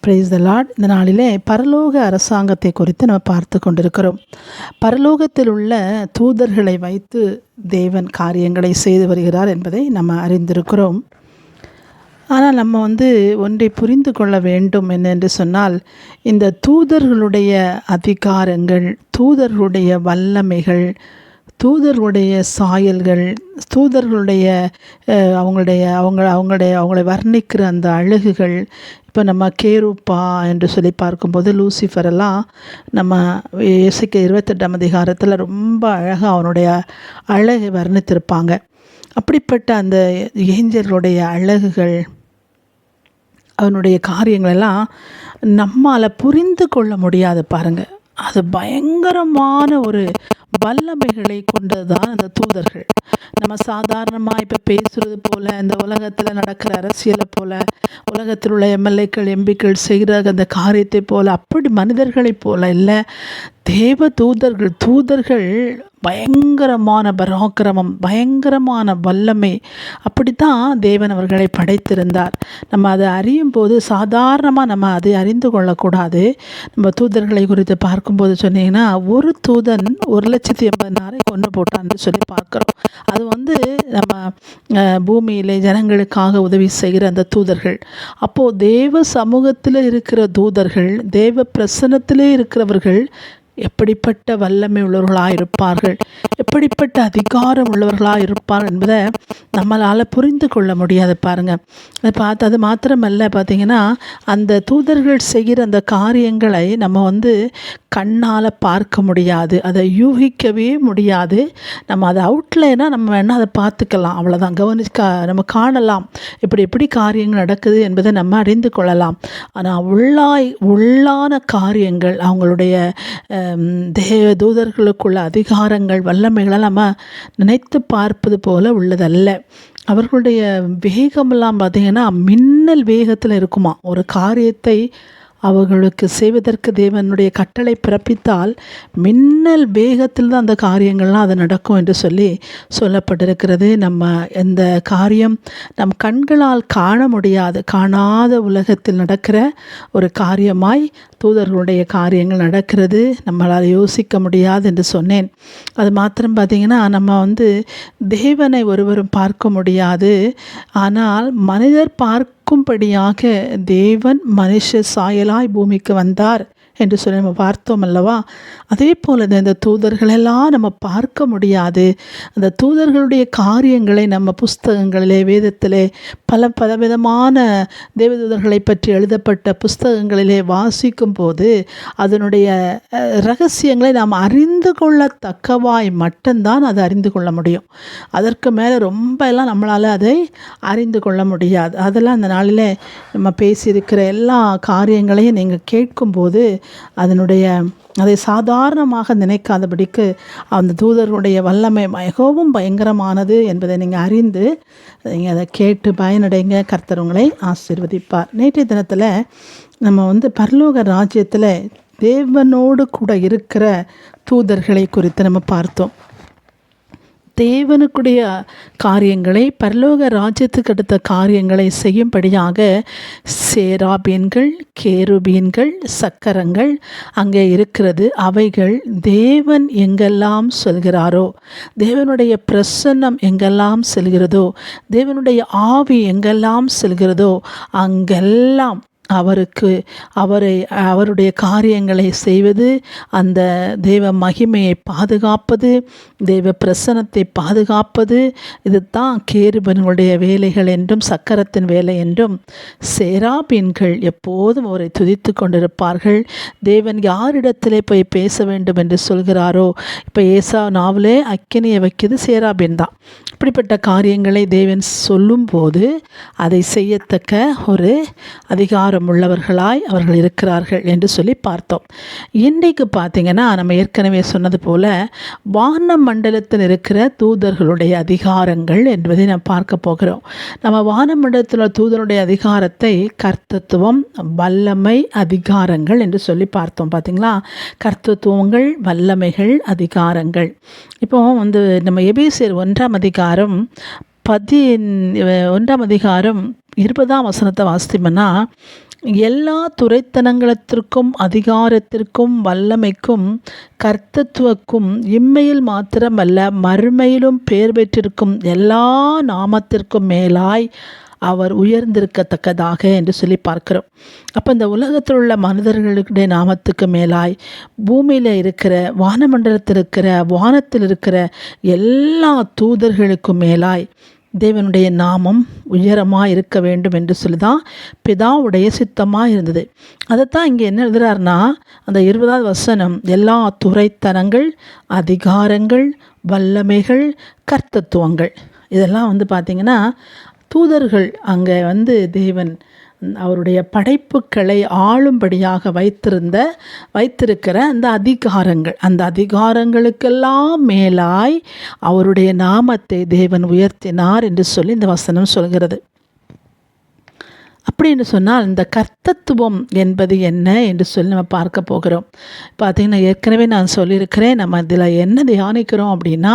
Praise the Lord. இந்த நாளிலே பரலோக அரசாங்கத்தை குறித்து நம்ம பார்த்து கொண்டிருக்கிறோம். பரலோகத்தில் உள்ள தூதர்களை வைத்து தேவன் காரியங்களை செய்து வருகிறார் என்பதை நம்ம அறிந்திருக்கிறோம். ஆனால் நம்ம ஒன்றை புரிந்து கொள்ள வேண்டும் என்னென்று சொன்னால், இந்த தூதர்களுடைய அதிகாரங்கள், தூதர்களுடைய வல்லமைகள், தூதர்களுடைய சாயல்கள், தூதர்களுடைய அவங்களை வர்ணிக்கிற அந்த அழகுகள். இப்போ நம்ம கேருப்பா என்று சொல்லி பார்க்கும்போது லூசிஃபரெல்லாம் நம்ம எசேக்கியேல் 28ஆம் அதிகாரத்தில் ரொம்ப அழகாக அவனுடைய அழகை வர்ணித்திருப்பாங்க. அப்படிப்பட்ட அந்த ஏஞ்சர்களுடைய அழகுகள், அவனுடைய காரியங்களெல்லாம் நம்மால் புரிந்து கொள்ள முடியாது பாருங்கள். அது பயங்கரமான ஒரு வல்லமைகளை கொண்டது தான் அந்த தூதர்கள். நம்ம சாதாரணமாக இப்போ பேசுகிறது போல், இந்த உலகத்தில் நடக்கிற அரசியலை போல், உலகத்தில் உள்ள எம்எல்ஏக்கள் எம்பிக்கள் செய்கிற அந்த காரியத்தை போல், அப்படி மனிதர்களைப் போல இல்லை. தேவ தூதர்கள் பயங்கரமான பராக்கிரமம், பயங்கரமான வல்லமை. அப்படித்தான் தேவன் அவர்களை படைத்திருந்தார். நம்ம அதை அறியும் போது சாதாரணமாக நம்ம அதை அறிந்து கொள்ளக்கூடாது. நம்ம தூதர்களை குறித்து பார்க்கும்போது சொன்னீங்கன்னா, ஒரு தூதன் 1,80,000 கொன்று போட்டான்னு சொல்லி பார்க்குறோம். அது நம்ம பூமியிலே ஜனங்களுக்காக உதவி செய்கிற அந்த தூதர்கள். அப்போது தேவ சமூகத்தில் இருக்கிற தூதர்கள், தேவ பிரசன்னத்திலே இருக்கிறவர்கள் எப்படிப்பட்ட வல்லமை உள்ளவர்களாக இருப்பார்கள், எப்படிப்பட்ட அதிகாரம் உள்ளவர்களாக இருப்பார்கள் என்பதை நம்மளால் புரிந்து கொள்ள முடியாது பாருங்கள். அது மாத்திரமல்ல, பார்த்திங்கன்னா அந்த தூதர்கள் செய்கிற அந்த காரியங்களை நம்ம கண்ணால் பார்க்க முடியாது, அதை யூகிக்கவே முடியாது. நம்ம அதை அவுட்லைனாக நம்ம வேணால் அதை பார்த்துக்கலாம், அவ்வளோதான். நம்ம காணலாம் எப்படி காரியங்கள் நடக்குது என்பதை நம்ம அறிந்து கொள்ளலாம். ஆனால் உள்ளான காரியங்கள், அவங்களுடைய தூதர்களுக்குள்ள அதிகாரங்கள், வல்லமைகளை நம்ம நினைத்து பார்ப்பது போல உள்ளதல்ல. அவர்களுடைய வேகமெல்லாம் பார்த்திங்கன்னா மின்னல் வேகத்தில் இருக்குமா. ஒரு காரியத்தை அவர்களுக்கு செய்வதற்கு தேவனுடைய கட்டளை பிறப்பித்தால் மின்னல் வேகத்தில் தான் அந்த காரியங்கள்லாம் அது நடக்கும் என்று சொல்லப்பட்டிருக்கிறது. நம்ம இந்த காரியம் நம் கண்களால் காண முடியாது, காணாத உலகத்தில் நடக்கிற ஒரு காரியமாய் தூதர்களுடைய காரியங்கள் நடக்கிறது. நம்மளால் யோசிக்க முடியாது என்று சொன்னேன். அது மாத்திரம் பார்த்திங்கன்னா, நம்ம தேவனை ஒருவரும் பார்க்க முடியாது. ஆனால் மனிதர் பார்க்கும்படியாக தேவன் மனுஷ சாயலாய் பூமிக்கு வந்தார் என்று சொல்லி நம்ம பார்த்தோம் அல்லவா. அதே போல் இந்த தூதர்களெல்லாம் நம்ம பார்க்க முடியாது. அந்த தூதர்களுடைய காரியங்களை நம்ம புஸ்தகங்களிலே, வேதத்திலே பலவிதமான தேவதூதர்களை பற்றி எழுதப்பட்ட புஸ்தகங்களிலே வாசிக்கும் போது அதனுடைய இரகசியங்களை நாம் அறிந்து கொள்ளத்தக்கவாய் மட்டும்தான் அதை அறிந்து கொள்ள முடியும். அதற்கு மேலே ரொம்ப எல்லாம் நம்மளால் அதை அறிந்து கொள்ள முடியாது. அதெல்லாம் அந்த நாளில் நம்ம பேசியிருக்கிற எல்லா காரியங்களையும் நீங்கள் கேட்கும்போது அதை சாதாரணமாக நினைக்காதபடிக்கு அந்த தூதர்களுடைய வல்லமை மிகவும் பயங்கரமானது என்பதை நீங்கள் அறிந்து நீங்கள் அதை கேட்டு பயனடைங்க. கர்த்தர் உங்களை ஆசீர்வதிப்பார். நேற்றைய தினத்தில் நம்ம பரலோக ராஜ்யத்தில் தேவனோடு கூட இருக்கிற தூதர்களை குறித்து நம்ம பார்த்தோம். தேவனுக்குடைய காரியங்களை, பரலோக ராஜ்யத்துக்கு அடுத்த காரியங்களை செய்யும்படியாக சேராபீன்கள், கேருபீன்கள், சக்கரங்கள் அங்கே இருக்கிறது. அவைகள் தேவன் எங்கெல்லாம் சொல்கிறாரோ, தேவனுடைய பிரசன்னம் எங்கெல்லாம் செல்கிறதோ, தேவனுடைய ஆவி எங்கெல்லாம் செல்கிறதோ அங்கெல்லாம் அவருடைய காரியங்களை செய்வது, அந்த தேவ மகிமையை பாதுகாப்பது, தேவ பிரசன்னத்தை பாதுகாப்பது, இது தான் கேருபீன்களுடைய வேலைகள் என்றும் சக்கரத்தின் வேலை என்றும். சேராபீன்கள் எப்போதும் அவரை துதித்து கொண்டிருப்பார்கள். தேவன் யாரிடத்திலே போய் பேச வேண்டும் என்று சொல்கிறாரோ, இப்போ ஏசா நாவலே அக்கினியை வைக்கிறது சேராபீன் தான். இப்படிப்பட்ட காரியங்களை தேவன் சொல்லும்போது அதை செய்யத்தக்க ஒரு அதிகாரம் உள்ளவர்களாய் அவர்கள் இருக்கிறார்கள் என்று சொல்லி பார்த்தோம். இன்றைக்கு பார்த்திங்கன்னா, நம்ம ஏற்கனவே சொன்னது போல வான மண்டலத்தில் இருக்கிற தூதர்களுடைய அதிகாரங்கள் என்பதை நாம் பார்க்க போகிறோம். நம்ம வானமண்டலத்தில் தூதருடைய அதிகாரத்தை கர்த்தத்துவம், வல்லமை, அதிகாரங்கள் என்று சொல்லி பார்த்தோம். பார்த்திங்களா, கர்த்தத்துவங்கள், வல்லமைகள், அதிகாரங்கள். இப்போ நம்ம எபேசியர் 1ஆம் அதிகாரம் 20ஆம் வசனத்தை வாசித்தோம்னா, எல்லா துரைத்தனங்களத்திற்கும் அதிகாரத்திற்கும் வல்லமைக்கும் கர்த்தத்துவக்கும் இம்மையில் மாத்திரமல்ல மறுமையிலும் பேர் பெற்றிருக்கும் எல்லா நாமத்திற்கும் மேலாய் அவர் உயர்ந்திருக்கத்தக்கதாக என்று சொல்லி பார்க்கிறோம். அப்போ இந்த உலகத்தில் உள்ள மனிதர்களுடைய நாமத்துக்கு மேலாய் பூமியில் இருக்கிற வானமண்டலத்தில் இருக்கிற வானத்தில் இருக்கிற எல்லா தூதர்களுக்கும் மேலாய் தேவனுடைய நாமம் உயரமாக இருக்க வேண்டும் என்று சொல்லி தான் பிதாவுடைய சித்தமாக இருந்தது. அதைத்தான் இங்கே என்ன எழுதுகிறாருன்னா, அந்த 20வது வசனம், எல்லா துரைத்தனங்கள் அதிகாரங்கள் வல்லமைகள் கர்த்தத்துவங்கள், இதெல்லாம் பார்த்திங்கன்னா தூதர்கள் அங்கே தேவன் அவருடைய படைப்புகளை ஆளும்படியாக வைத்திருக்கிற அந்த அதிகாரங்களுக்கெல்லாம் மேலாய் அவருடைய நாமத்தை தேவன் உயர்த்தினார் என்று சொல்லி இந்த வசனம் சொல்கிறது. அப்படி என்று சொன்னால் இந்த கர்த்தத்துவம் என்பது என்ன என்று சொல்லி நம்ம பார்க்க போகிறோம். பார்த்திங்கன்னா ஏற்கனவே நான் சொல்லியிருக்கிறேன், நம்ம இதில் என்ன தியானிக்கிறோம் அப்படின்னா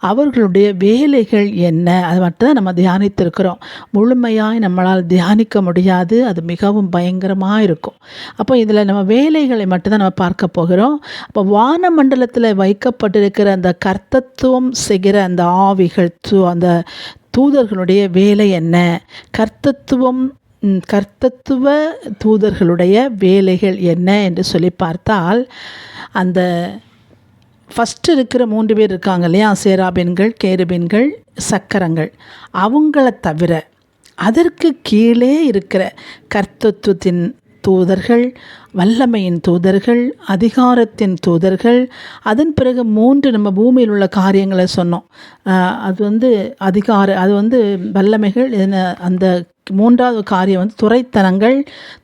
அவர்களுடைய வேலைகள் என்ன, அது மட்டும் தான் நம்ம தியானித்திருக்கிறோம். முழுமையாய் நம்மளால் தியானிக்க முடியாது, அது மிகவும் பயங்கரமாக இருக்கும். அப்போ இதில் நம்ம வேலைகளை மட்டும்தான் நம்ம பார்க்க போகிறோம். அப்போ வானமண்டலத்தில் வைக்கப்பட்டிருக்கிற அந்த கர்த்தத்துவம் செய்கிற அந்த ஆவிகள் அந்த தூதர்களுடைய வேலை என்ன, கர்த்தத்துவ தூதர்களுடைய வேலைகள் என்ன என்று சொல்லி பார்த்தால், அந்த ஃபஸ்ட்டு இருக்கிற 3 பேர் இருக்காங்க இல்லையா, சேராபீன்கள் கேருபீன்கள் சக்கரங்கள், அவங்கள தவிர அதற்கு கீழே இருக்கிற கர்த்தத்துவத்தின் தூதர்கள், வல்லமையின் தூதர்கள், அதிகாரத்தின் தூதர்கள், அதன் பிறகு 3 நம்ம பூமியில் உள்ள காரியங்களை சொன்னோம். அது வல்லமைகள். அந்த 3வது காரியம்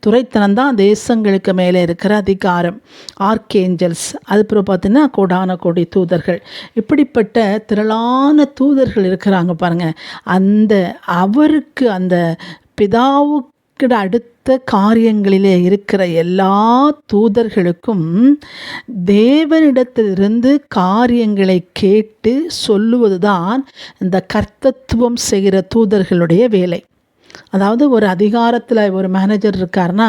துரைத்தனம்தான் தேசங்களுக்கு மேலே இருக்கிற அதிகாரம், ஆர்க்கேஞ்சல்ஸ். அதுக்கப்புறம் பார்த்தீங்கன்னா கோடான கோடி தூதர்கள். இப்படிப்பட்ட திரளான தூதர்கள் இருக்கிறாங்க பாருங்கள். அவருக்கு அந்த பிதாவுக்கு அடுத்த காரியங்களிலே இருக்கிற எல்லா தூதர்களுக்கும் தேவனிடத்திலிருந்து காரியங்களை கேட்டு சொல்லுவதுதான் இந்த கர்த்தத்துவம் செய்கிற தூதர்களுடைய வேலை. அதாவது ஒரு அதிகாரத்தில் ஒரு மேனேஜர் இருக்காருன்னா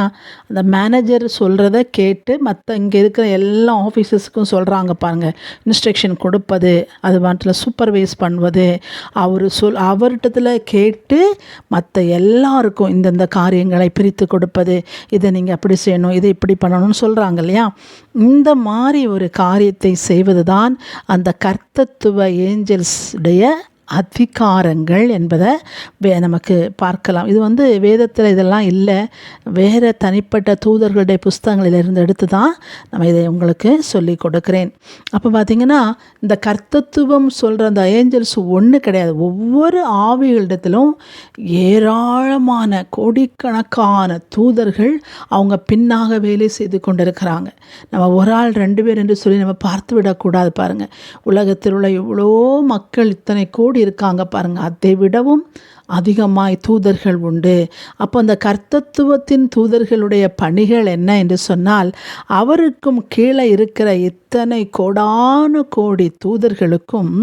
அந்த மேனேஜர் சொல்கிறத கேட்டு மற்ற இங்கே இருக்கிற எல்லா ஆஃபீஸர்ஸுக்கும் சொல்கிறாங்க பாருங்கள், இன்ஸ்ட்ரக்ஷன் கொடுப்பது, அது மட்டும் சூப்பர்வைஸ் பண்ணுவது, அவர்கிட்டத்தில் கேட்டு மற்ற எல்லாருக்கும் இந்தந்த காரியங்களை பிரித்து கொடுப்பது, இதை நீங்கள் அப்படி செய்யணும், இதை இப்படி பண்ணணும்னு சொல்கிறாங்க இல்லையா. இந்த மாதிரி ஒரு காரியத்தை செய்வது தான் அந்த கர்த்தத்துவ ஏஞ்சல்ஸுடைய அதிகாரங்கள் என்பதை நமக்கு பார்க்கலாம். இது வேதத்தில் இதெல்லாம் இல்லை, வேறு தனிப்பட்ட தூதர்களுடைய புஸ்தகங்களிலிருந்து எடுத்து தான் நம்ம இதை உங்களுக்கு சொல்லி கொடுக்குறேன். அப்போ பார்த்திங்கன்னா இந்த கர்த்தத்துவம் சொல்கிற அந்த ஏஞ்சல்ஸ் ஒன்று கிடையாது. ஒவ்வொரு ஆவிகளிடத்திலும் ஏராளமான கோடிக்கணக்கான தூதர்கள் அவங்க பின்னாக வேலை செய்து கொண்டிருக்கிறாங்க. நம்ம ஒரு ஆள் 2 பேர் என்று சொல்லி நம்ம பார்த்து விடக்கூடாது. பாருங்கள், உலகத்தில் உள்ள இவ்வளோ மக்கள் இத்தனை கோடி இருக்காங்க பாருங்கள், அதை விடவும் அதிகமாய் தூதர்கள் உண்டு. அப்போ அந்த கர்த்தத்துவத்தின் தூதர்களுடைய பணிகள் என்ன என்று சொன்னால், அவருக்கும் கீழே இருக்கிற இத்தனை கோடான கோடி தூதர்களுக்கும்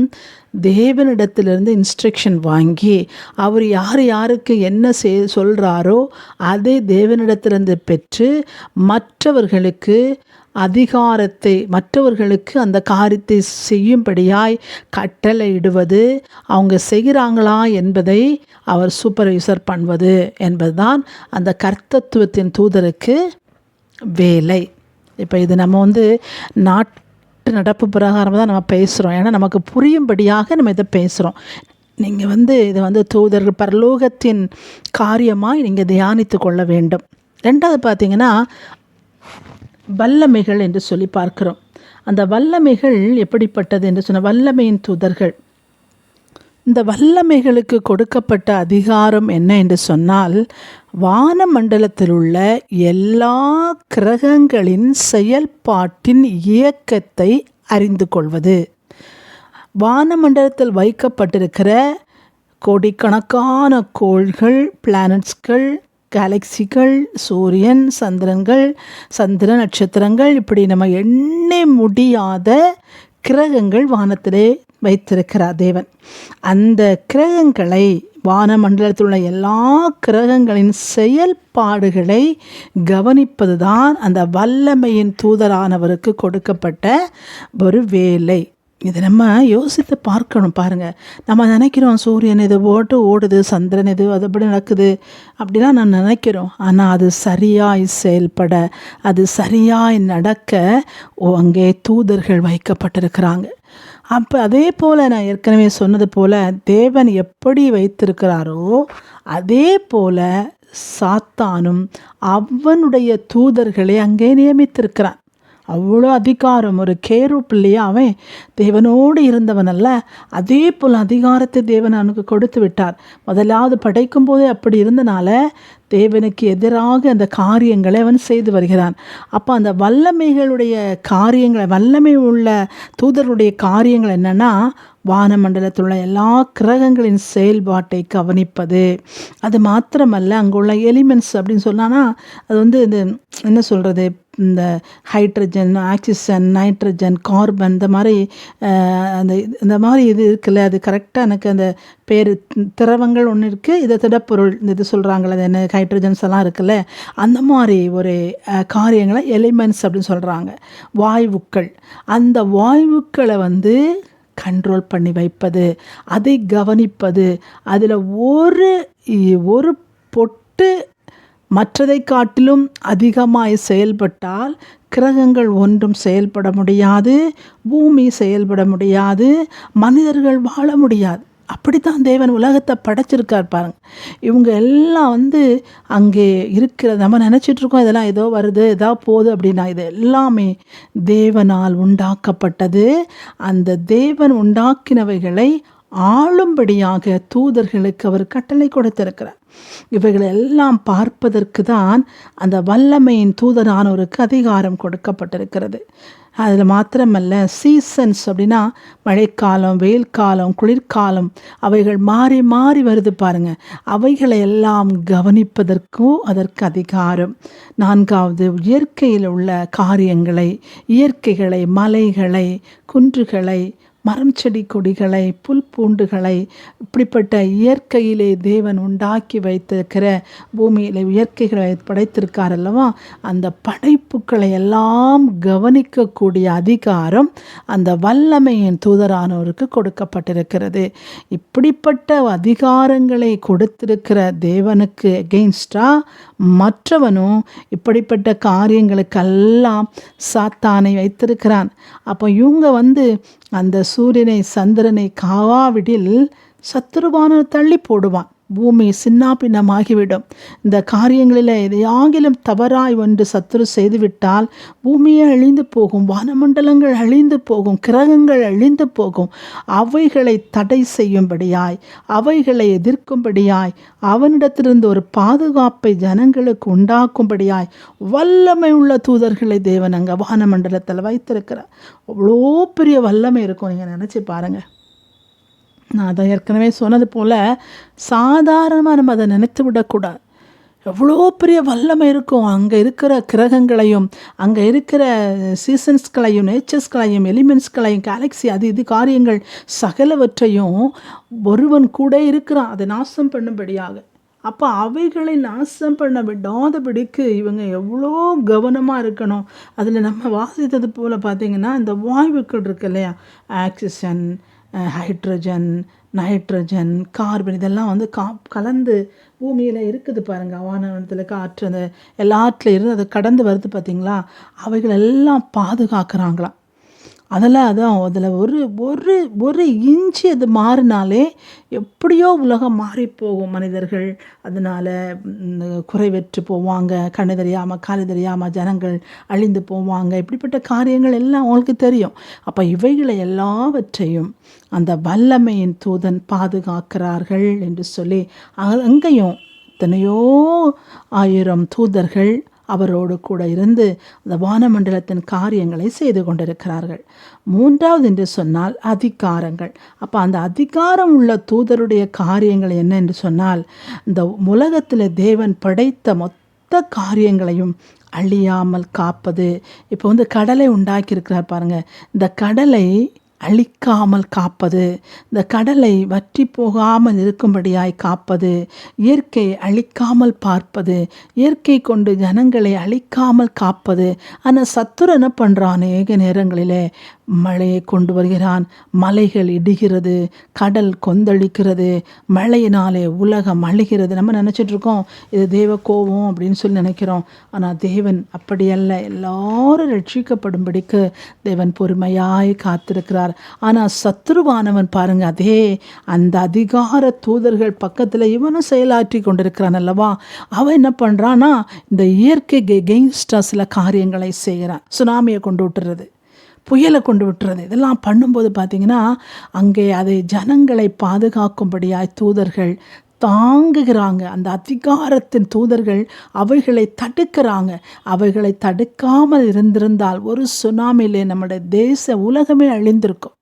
தேவனிடத்திலிருந்து இன்ஸ்ட்ரக்ஷன் வாங்கி அவர் யாருக்கு என்ன சொல்கிறாரோ அதை தேவனிடத்திலிருந்து பெற்று மற்றவர்களுக்கு அந்த காரியத்தை செய்யும்படியாய் கட்டளையிடுவது, அவங்க செய்கிறாங்களா என்பதை அவர் சூப்பர்வைசர் பண்ணுவது என்பதுதான் அந்த கர்த்தத்துவத்தின் தூதருக்கு வேலை. இப்போ இது நம்ம நாட்டு நடப்பு பிரகாரம் தான் நம்ம பேசுகிறோம், ஏன்னா நமக்கு புரியும்படியாக நம்ம இதை பேசுகிறோம். நீங்கள் இதை தூதர்கள் பரலோகத்தின் காரியமாக நீங்கள் தியானித்து கொள்ள வேண்டும். 2வது பார்த்திங்கன்னா வல்லமைகள் என்று சொல்லி பார்க்கிறோம். அந்த வல்லமைகள் எப்படிப்பட்டது என்று சொன்ன வல்லமையின் தூதர்கள். இந்த வல்லமைகளுக்கு கொடுக்கப்பட்ட அதிகாரம் என்ன என்று சொன்னால், வானமண்டலத்தில் உள்ள எல்லா கிரகங்களின் செயல்பாட்டின் இயக்கத்தை அறிந்து கொள்வது. வானமண்டலத்தில் வைக்கப்பட்டிருக்கிற கோடிக்கணக்கான கோள்கள், பிளானட்ஸ்கள், கேலக்சிகள், சூரியன், சந்திர நட்சத்திரங்கள், இப்படி நம்ம எண்ண முடியாத கிரகங்கள் வானத்திலே வைத்திருக்கிறார் தேவன். அந்த கிரகங்களை, வானமண்டலத்தில் உள்ள எல்லா கிரகங்களின் செயல்பாடுகளை கவனிப்பது தான் அந்த வல்லமையின் தூதரானவருக்கு கொடுக்கப்பட்ட ஒரு வேலை. இதை நம்ம யோசித்து பார்க்கணும். பாருங்கள், நம்ம நினைக்கிறோம் சூரியன் இது போட்டு ஓடுது, சந்திரன் இது அதுபடி நடக்குது அப்படிலாம் நான் நினைக்கிறோம். ஆனால் அது சரியாய் செயல்பட, அது சரியாய் நடக்க அங்கே தூதர்கள் வைக்கப்பட்டிருக்கிறாங்க. அப்போ அதே போல் நான் ஏற்கனவே சொன்னது போல் தேவன் எப்படி வைத்திருக்கிறாரோ அதே போல் சாத்தானும் அவனுடைய தூதர்களை அங்கே நியமித்திருக்கிறான். அவ்வளோ அதிகாரம். ஒரு கேரூப் இல்லையா, அவன் தேவனோடு இருந்தவன் அல்ல, அதே போல் அதிகாரத்தை தேவன் அவனுக்கு கொடுத்து விட்டார். முதலாவது படைக்கும் போதே அப்படி இருந்தனால தேவனுக்கு எதிராக அந்த காரியங்களை அவன் செய்து வருகிறான். அப்போ அந்த வல்லமைகளுடைய காரியங்களை, வல்லமை உள்ள தூதருடைய காரியங்கள் என்னென்னா, வானமண்டலத்தில் உள்ள எல்லா கிரகங்களின் செயல்பாட்டை கவனிப்பது. அது மாத்திரமல்ல, அங்குள்ள எலிமெண்ட்ஸ் அப்படின்னு சொன்னான்னா அது வந்து இந்த என்ன சொல்கிறது, இந்த ஹைட்ரஜன், ஆக்சிஜன், நைட்ரஜன், கார்பன், இந்த மாதிரி இது இருக்குல்ல, அது கரெக்டாக எனக்கு அந்த பேர் திரவங்கள் ஒன்று இருக்குது, இதை திடப்பொருள் இது சொல்கிறாங்களே, அது என்ன ஹைட்ரஜன்ஸ் எல்லாம் இருக்குல்ல, அந்த மாதிரி ஒரு காரியங்களை எலிமெண்ட்ஸ் அப்படின்னு சொல்கிறாங்க. வாயுக்கள், அந்த வாயுக்களை வந்து கண்ட்ரோல் பண்ணி வைப்பது, அதை கவனிப்பது. அதில் ஒரு பொட்டு மற்றதை காட்டிலும் அதிகமாய் செயல்பட்டால் கிரகங்கள் ஒன்றும் செயல்பட முடியாது, பூமி செயல்பட முடியாது, மனிதர்கள் வாழ முடியாது. அப்படித்தான் தேவன் உலகத்தை படைச்சிருக்கார் பாருங்க. இவங்க எல்லாம் வந்து அங்கே இருக்கிற, நம்ம நினச்சிட்ருக்கோம் இதெல்லாம் ஏதோ வருது, ஏதோ போகுது அப்படின்னா, இது எல்லாமே தேவனால் உண்டாக்கப்பட்டது. அந்த தேவன் உண்டாக்கினவைகளை ஆளும்படியாக தூதர்களுக்கு அவர் கட்டளை கொடுத்திருக்கிறார். இவைகளை எல்லாம் பார்ப்பதற்கு தான் அந்த வல்லமையின் தூதரானவருக்கு அதிகாரம் கொடுக்கப்பட்டிருக்கிறது. அதில் மாத்திரமல்ல, சீசன்ஸ் அப்படின்னா மழைக்காலம், வெயில் காலம், குளிர்காலம், அவைகள் மாறி மாறி வருது பாருங்க. அவைகளை எல்லாம் கவனிப்பதற்கும் அதற்கு அதிகாரம். நான்காவது, இயற்கையில் உள்ள காரியங்களை, இயற்கைகளை, மலைகளை, குன்றுகளை, மரம் செடி கொடிகளை, புல் பூண்டுகளை, இப்படிப்பட்ட இயற்கையிலே தேவன் உண்டாக்கி வைத்திருக்கிற, பூமியில் இயற்கைகளை படைத்திருக்கார் அல்லவா, அந்த படைப்புகளை எல்லாம் கவனிக்கக்கூடிய அதிகாரம் அந்த வல்லமையின் தூதரானவருக்கு கொடுக்கப்பட்டிருக்கிறது. இப்படிப்பட்ட அதிகாரங்களை கொடுத்திருக்கிற தேவனுக்கு எகெயின்ஸ்டா மற்றவனும் இப்படிப்பட்ட காரியங்களுக்கெல்லாம் சாத்தானை வைத்திருக்கிறான். அப்போ இவங்க வந்து அந்த சூரியனை சந்திரனை காவாவிடில் சத்துருவான தள்ளி போடுவான், பூமி சின்னாபின்னமாகிவிடும். இந்த காரியங்களில் எதையாகிலும் தவறாய் ஒன்று சத்துரு செய்துவிட்டால் பூமியே அழிந்து போகும், வானமண்டலங்கள் அழிந்து போகும், கிரகங்கள் அழிந்து போகும். அவைகளை தடை செய்யும்படியாய், அவைகளை எதிர்க்கும்படியாய், அவனிடத்திலிருந்து ஒரு பாதுகாப்பை ஜனங்களுக்கு உண்டாக்கும்படியாய் வல்லமை உள்ள தூதர்களை தேவன் அங்கே வானமண்டலத்தில் வைத்திருக்கிறார். அவ்வளோ பெரிய வல்லமை இருக்கும், நீங்கள் நினச்சி பாருங்கள். நான் அதை ஏற்கனவே சொன்னது போல் சாதாரணமாக நம்ம அதை நினைத்து விடக்கூடாது. எவ்வளோ பெரிய வல்லமை இருக்கும். அங்கே இருக்கிற கிரகங்களையும், அங்கே இருக்கிற சீசன்ஸ்களையும், நேச்சர்ஸ்களையும், எலிமெண்ட்ஸ்களையும், கேலக்ஸி, அது இது காரியங்கள் சகலவற்றையும் ஒருவன் கூட இருக்கிறான் அதை நாசம் பண்ணும்படியாக. அப்போ அவைகளை நாசம் பண்ண விடாதபடிக்கு இவங்க எவ்வளோ கவனமாக இருக்கணும். அதில் நம்ம வாசித்தது போல் பார்த்திங்கன்னா, இந்த வாயுக்கள் இருக்கு இல்லையா, ஆக்சிஜன், ஹைட்ரஜன், நைட்ரஜன், கார்பன், இதெல்லாம் வந்து கலந்து பூமியில் இருக்குது பாருங்கள். வானத்தில் காற்று, அந்த எல்லாத்துல இருந்து அது கடந்து வருது பார்த்திங்களா, அவைகள் எல்லாம் பாதுகாக்கிறாங்களாம். அதில் ஒரு இன்ச்சு அது மாறினாலே எப்படியோ உலகம் மாறிப்போகும். மனிதர்கள் அதனால் குறைவற்று போவாங்க, கண்ணு தெரியாமல் காலு தெரியாமல் ஜனங்கள் அழிந்து போவாங்க. இப்படிப்பட்ட காரியங்கள் எல்லாம் அவங்களுக்கு தெரியும். அப்போ இவைகளை எல்லாவற்றையும் அந்த வல்லமையின் தூதன் பாதுகாக்கிறார்கள் என்று சொல்லி அங்கேயும் எத்தனையோ ஆயிரம் தூதர்கள் அவரோடு கூட இருந்து அந்த வானமண்டலத்தின் காரியங்களை செய்து கொண்டிருக்கிறார்கள். மூன்றாவது என்று சொன்னால் அதிகாரங்கள். அப்போ அந்த அதிகாரம் உள்ள தூதருடைய காரியங்கள் என்ன என்று சொன்னால், இந்த உலகத்தில் தேவன் படைத்த மொத்த காரியங்களையும் அழியாமல் காப்பது. இப்போ வந்து கடலை உண்டாக்கியிருக்கிறார் பாருங்கள். இந்த கடலை அழிக்காமல் காப்பது, இந்த கடலை வற்றி போகாமல் இருக்கும்படியாய் காப்பது, இயற்கையை அழிக்காமல் பார்ப்பது, இயற்கை கொண்டு ஜனங்களை அழிக்காமல் காப்பது. ஆனால் சத்துரு என்ன பண்ணுறான்? அநேக நேரங்களிலே மழையை கொண்டு வருகிறான், மலைகள் இடிகிறது, கடல் கொந்தளிக்கிறது, மழையினாலே உலகம் அழிகிறது. நம்ம நினச்சிட்ருக்கோம் இது தேவ கோபம் அப்படின்னு சொல்லி நினைக்கிறோம். ஆனால் தேவன் அப்படியல்ல, எல்லாரும் ரட்சிக்கப்படும்படிக்கு தேவன் பொறுமையாய் காத்திருக்கிறார். ஆனால் சத்ருவானவன் பாருங்க, அதே அந்த அதிகார தூதர்கள் பக்கத்தில் இவனும் செயலாற்றி கொண்டிருக்கிறான் அல்லவா. அவன் என்ன பண்ணுறான்னா இந்த இயற்கைக்கு எகெயின்ஸ்டாக சில காரியங்களை செய்கிறான். சுனாமியை கொண்டு விட்டுறது, புயலை கொண்டு விட்டுறது, இதெல்லாம் பண்ணும்போது பார்த்திங்கன்னா அங்கே அதை ஜனங்களை பாதுகாக்கும்படியாய் தூதர்கள் தாங்குகிறாங்க. அந்த அதிகாரத்தின் தூதர்கள் அவைகளை தடுக்கிறாங்க. அவைகளை தடுக்காமல் இருந்திருந்தால் ஒரு சுனாமியிலே நம்முடைய தேச உலகமே அழிந்திருக்கும்.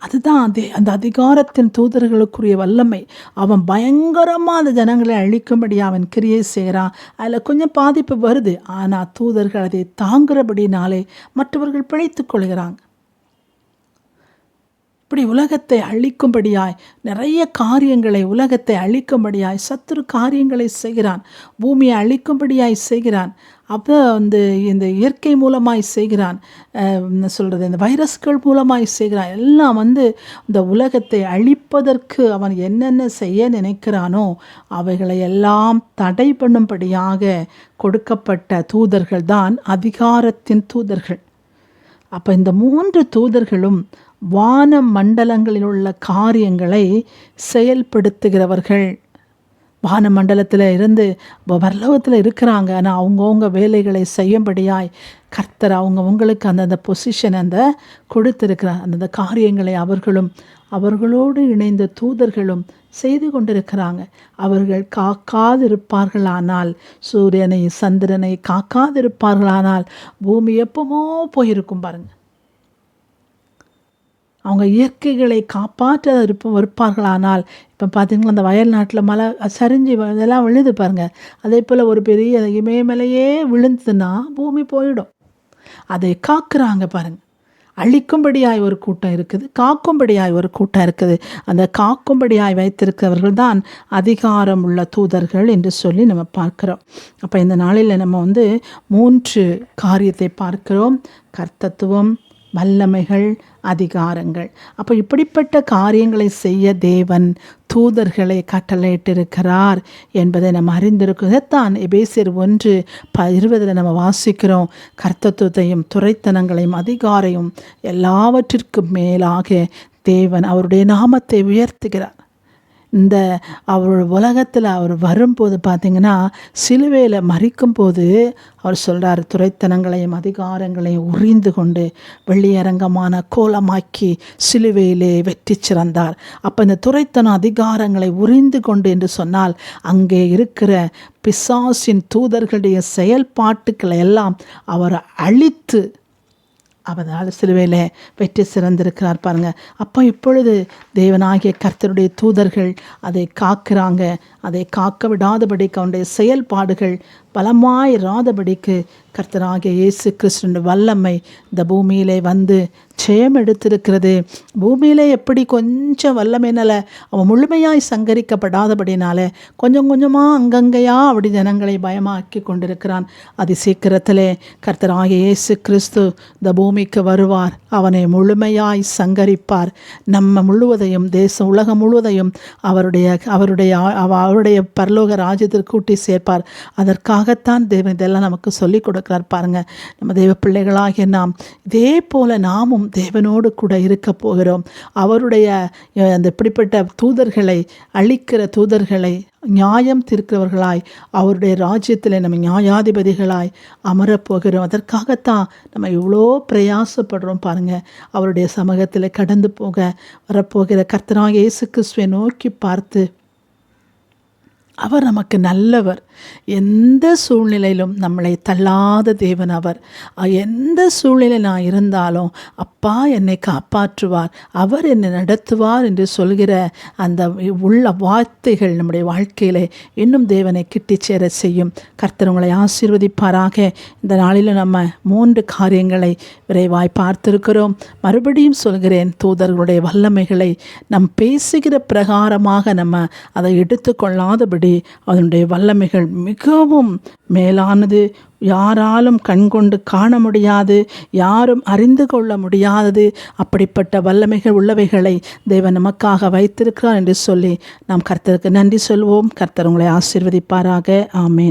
அதுதான் அந்த அதிகாரத்தின் தூதர்களுக்குரிய வல்லமை. அவன் பயங்கரமாக அந்த ஜனங்களை அழிக்கும்படி அவன் கிரியை செய்கிறான். அதில் கொஞ்சம் பாதிப்பு வருது, ஆனால் தூதர்கள் அதை தாங்குறபடினாலே மற்றவர்கள் பிழைத்து கொள்கிறாங்க. இப்படி உலகத்தை அழிக்கும்படியாய் நிறைய காரியங்களை, உலகத்தை அழிக்கும்படியாய் சத்துரு காரியங்களை செய்கிறான். பூமியை அழிக்கும்படியாய் செய்கிறான். அப்போ இந்த இயற்கை மூலமாய் செய்கிறான், சொல்கிறது இந்த வைரஸ்கள் மூலமாய் செய்கிறான். எல்லாம் இந்த உலகத்தை அழிப்பதற்கு அவன் என்னென்ன செய்ய நினைக்கிறானோ அவைகளை எல்லாம் தடை பண்ணும்படியாக கொடுக்கப்பட்ட தூதர்கள் தான் அதிகாரத்தின் தூதர்கள். அப்போ இந்த 3 தூதர்களும் வான மண்டலங்களில் உள்ள காரியங்களை செயல்படுத்துகிறவர்கள். வான மண்டலத்தில் இருந்து பரலோகத்தில் இருக்கிறாங்க. ஆனால் அவங்கவுங்க வேலைகளை செய்யும்படியாய் கர்த்தர் அவங்களுக்கு அந்தந்த பொசிஷன் கொடுத்திருக்கிறார். அந்தந்த காரியங்களை அவர்களோடு இணைந்த தூதர்களும் செய்து கொண்டிருக்கிறாங்க. அவர்கள் காக்காதிருப்பார்களானால், சூரியனை சந்திரனை காக்காதிருப்பார்களானால் பூமி எப்பமோ போயிருக்கும் பாருங்க. அவங்க இயற்கைகளை காப்பாற்ற இருப்பார்களானால், இப்போ பார்த்திங்கன்னா அந்த வயல் நாட்டில் மழை சரிஞ்சு இதெல்லாம் விழுது பாருங்கள். அதே போல் ஒரு பெரிய இமயமலையே விழுந்துன்னா பூமி போயிடும். அதை காக்குறாங்க பாருங்கள். அழிக்கும்படியாய் ஒரு கூட்டம் இருக்குது, காக்கும்படியாய் ஒரு கூட்டம் இருக்குது. அந்த காக்கும்படியாய் வைத்திருக்கிறவர்கள் தான் அதிகாரம் உள்ள தூதர்கள் என்று சொல்லி நம்ம பார்க்குறோம். அப்போ இந்த நாளில் நம்ம 3 காரியத்தை பார்க்கிறோம்: கர்த்தத்துவம், வல்லமைகள், அதிகாரங்கள். அப்போ இப்படிப்பட்ட காரியங்களை செய்ய தேவன் தூதர்களை கட்டளையிட்டிருக்கிறார் என்பதை நம்ம அறிந்திருக்கோம். இதைத்தான் எபேசியர் 1:20 நம்ம வாசிக்கிறோம். கர்த்தத்துவத்தையும் துரைத்தனங்களையும் அதிகாரையும் எல்லாவற்றிற்கும் மேலாக தேவன் அவருடைய நாமத்தை உயர்த்துகிறார். அவர் உலகத்தில் அவர் வரும்போது பார்த்திங்கன்னா சிலுவையில் மரிக்கும்போது அவர் சொல்கிறார், துரைத்தனங்களையும் அதிகாரங்களையும் உறிந்து கொண்டு வெள்ளியரங்கமான கோலமாக்கி சிலுவையிலே வெற்றி சிறந்தார். அப்போ இந்த துரைத்தன அதிகாரங்களை உறிந்து கொண்டு என்று சொன்னால் அங்கே இருக்கிற பிசாசின் தூதர்களுடைய செயல்பாட்டுக்களை எல்லாம் அவர் அழித்து அவனால் சிலுவையில் வெற்றி சிறந்திருக்கிறார் பாருங்கள். அப்போ இப்பொழுது தேவனாகிய கர்த்தருடைய தூதர்கள் அதை காக்கிறாங்க. அதை காக்க விடாதபடிக்கு அவனுடைய செயல்பாடுகள் பலமாயிராதபடிக்கு கர்த்தராகிய இயேசு கிறிஸ்துவின் வல்லமை இந்த பூமியிலே ஜெயம் எடுத்திருக்கிறது. பூமியிலே எப்படி கொஞ்சம் வல்லமையினால் அவன் முழுமையாய் சங்கரிக்கப்படாதபடினால கொஞ்சம் கொஞ்சமாக அங்கங்கையா அப்படி ஜனங்களை பயமாக்கி கொண்டிருக்கிறான். அது சீக்கிரத்திலே கர்த்தராகிய இயேசு கிறிஸ்து இந்த பூமிக்கு வருவார். அவனை முழுமையாய் சங்கரிப்பார். நம்ம முழுவதையும், தேசம் உலகம் முழுவதையும் அவருடைய பரலோக ராஜ்யத்திற்கு கூட்டி சேர்ப்பார். அதற்காகத்தான் தேவன் இதெல்லாம் நமக்கு சொல்லிக் கொடுக்கிறார் பாருங்கள். நம்ம தேவ பிள்ளைகளாகிய நாம் இதே போல் நாமும் தேவனோடு கூட இருக்க போகிறோம். அவருடைய அந்த இப்படிப்பட்ட தூதர்களை அழிக்கிற தூதர்களை நியாயம் தீர்க்கிறவர்களாய் அவருடைய ராஜ்யத்தில் நம்ம நியாயாதிபதிகளாய் அமரப்போகிறோம். அதற்காகத்தான் நம்ம இவ்வளோ பிரயாசப்படுறோம் பாருங்கள். அவருடைய சமூகத்தில் கடந்து வரப்போகிற கர்த்தராகிய இயேசு கிறிஸ்துவை நோக்கி பார்த்து அவர் நமக்கு நல்லவர். எந்த சூழ்நிலையிலும் நம்மளை தள்ளாத தேவன் அவர். எந்த சூழ்நிலையில் நான் இருந்தாலும் அப்பா என்னை காப்பாற்றுவார், அவர் என்னை நடத்துவார் என்று சொல்கிற அந்த உள்ள வார்த்தைகள் நம்முடைய வாழ்க்கையில் இன்னும் தேவனை கிட்டி சேர செய்யும். கர்த்தர் உங்களை ஆசீர்வதிப்பாராக. இந்த நாளில் நம்ம 3 காரியங்களை விரைவாய் பார்த்திருக்கிறோம். மறுபடியும் சொல்கிறேன், தூதர்களுடைய வல்லமைகளை நம் பேசுகிற பிரகாரமாக நம்ம அதை எடுத்துக்கொள்ளாதபடி அதனுடைய வல்லமைகள் மிகவும் மேலானது, யாராலும் கண்கொண்டு காண முடியாது, யாரும் அறிந்து கொள்ள முடியாதது. அப்படிப்பட்ட வல்லமைகள் உள்ளவைகளை தேவன் நமக்காக வைத்திருக்கிறார் என்று சொல்லி நாம் கர்த்தருக்கு நன்றி சொல்வோம். கர்த்தர் உங்களை ஆசீர்வதிப்பாராக. ஆமேன்.